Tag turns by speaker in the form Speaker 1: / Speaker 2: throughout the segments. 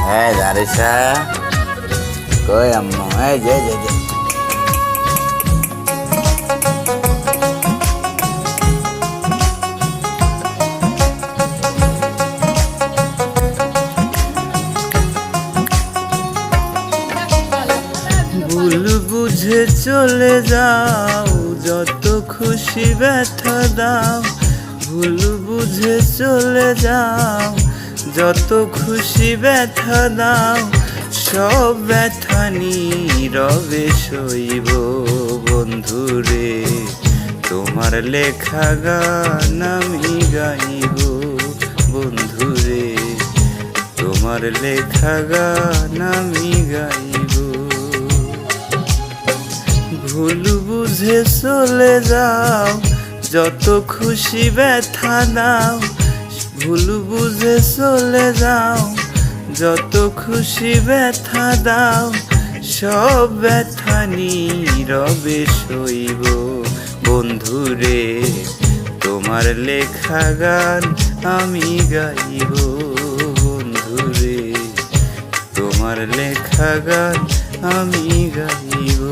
Speaker 1: হ্যাঁ দারিসা কই আম্মু এই যে
Speaker 2: ভুল বুঝে চলে যাও, যত খুশি ব্যথা দাও। ভুল বুঝে চলে যাও, যত খুশি ব্যথা দাও। সব ব্যথা নীরবে সইব বন্ধুরে, তোমার লেখা গান আমি গাইব বন্ধুরে, তোমার লেখা গান আমি গাইব। ভুল বুঝে চলে যাও, যত খুশি ব্যথা দাও। ভুল বুঝে চলে যাও, যত খুশি ব্যথা দাও। সব ব্যথা নীরবে সইব বন্ধুরে, তোমার লেখা গান আমি গাইব বন্ধুরে, তোমার লেখা গান আমি গাইব।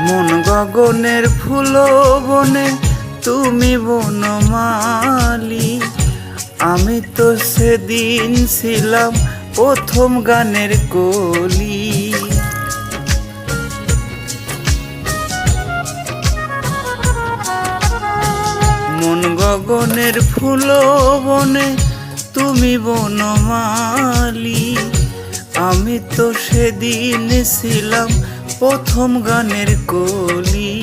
Speaker 2: মন গগনের ফুল বনে তুমি বনমালী, আমি তো সেদিন ছিলাম প্রথম গানের কলি। মন গগনের ফুল বনে তুমি বনমালী, আমি তো সেদিন ছিলাম প্রথম গানের কলি।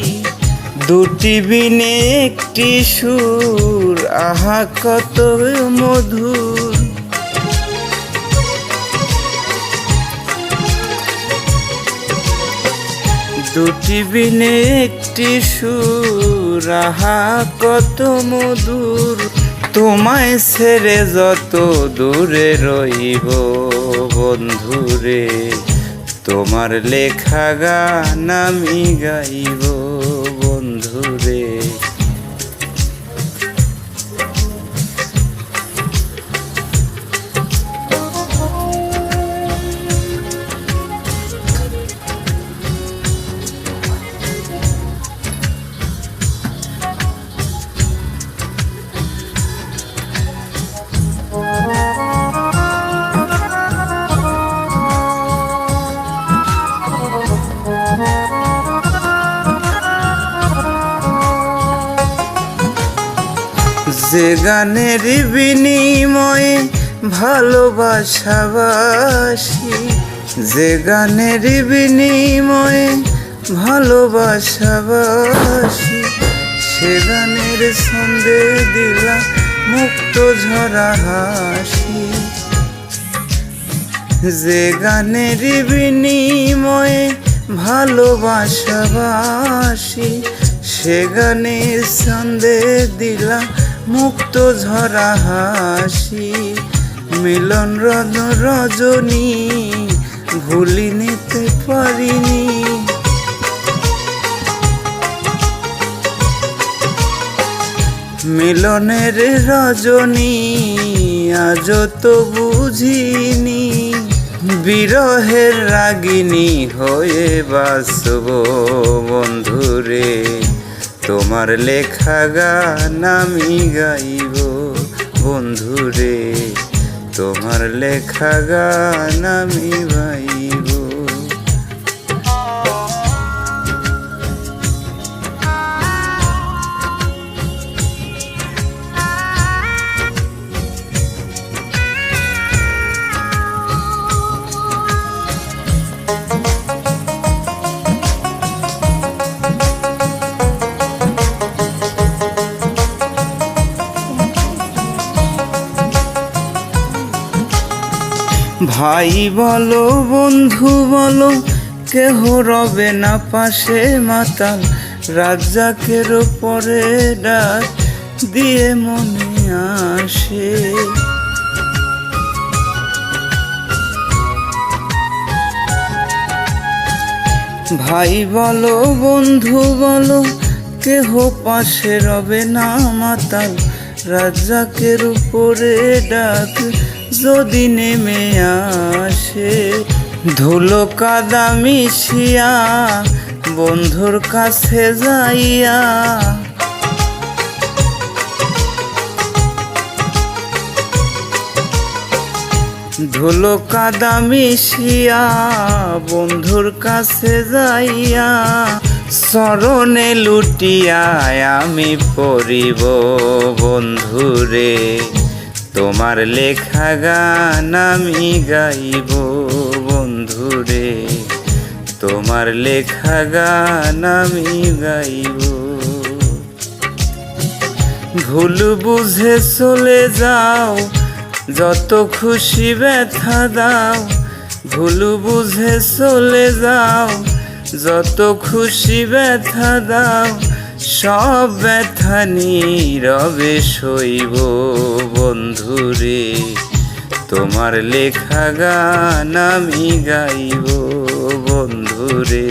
Speaker 2: দুটি বিনে একটি সুর, আহা কত মধুর। দুটি বিনে একটি সুর, আহা কত মধুর। তোমায় ছেড়ে যত দূরে রইব বন্ধুরে, তোমার লেখা গান আমি গাইব বন্ধুরে। যে গানের বিনিময়ে ভালোবাসাবাসি, যে গানের বিনিময়ে ভালোবাসাবাসি, সে গানের ছন্দে দিলাম মুক্ত ঝরা হাসি। যে গানের বিনিময়ে ভালোবাসাবাসি, সে গানের ছন্দে দিলাম মুক্ত ঝরা হাসি। মিলন রজনী ভুলি নিতে পারিনি, মিলনের রজনী আজ তো বুঝিনি। বিরহের রাগিনী হয়ে বাসব বন্ধুরে, তোমার লেখা গান আমি গাইব বন্ধুরে, তোমার লেখা গান আমি গাইব। ভাই বলো বন্ধু বলো কেহ রবে না পাশে মাতাল রাজ্জাকের পরে ডাক দিয়ে মনে আসে। ভাই বলো বন্ধু বলো কেহ পাশে রবে না মাতাল রাজ্জাকের উপরে ডাক যদি নেমে আসে। ধুলো কাদা মিশিয়া বন্ধুর কাছে যাইয়া ধুলো কাদা মিশিয়া বন্ধুর কাছে যাইয়া চরণে লুটিয়া আমি পড়িব বন্ধুরে তোমার লেখা গান আমি গাইব বন্ধুরে তোমার লেখা গান আমি গাইব। ভুল বুঝে চলে যাও যত খুশি ব্যথা দাও ভুল বুঝে চলে যাও যত খুশি ব্যথা দাও সব ব্যথা নীরবে সইব বন্ধুরে তোমার লেখা গান আমি গাইব বন্ধুরে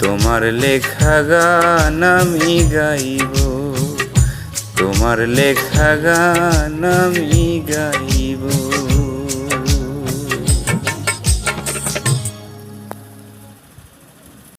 Speaker 2: তোমার লেখা গান আমি গাইব তোমার লেখা গান আমি গাইব।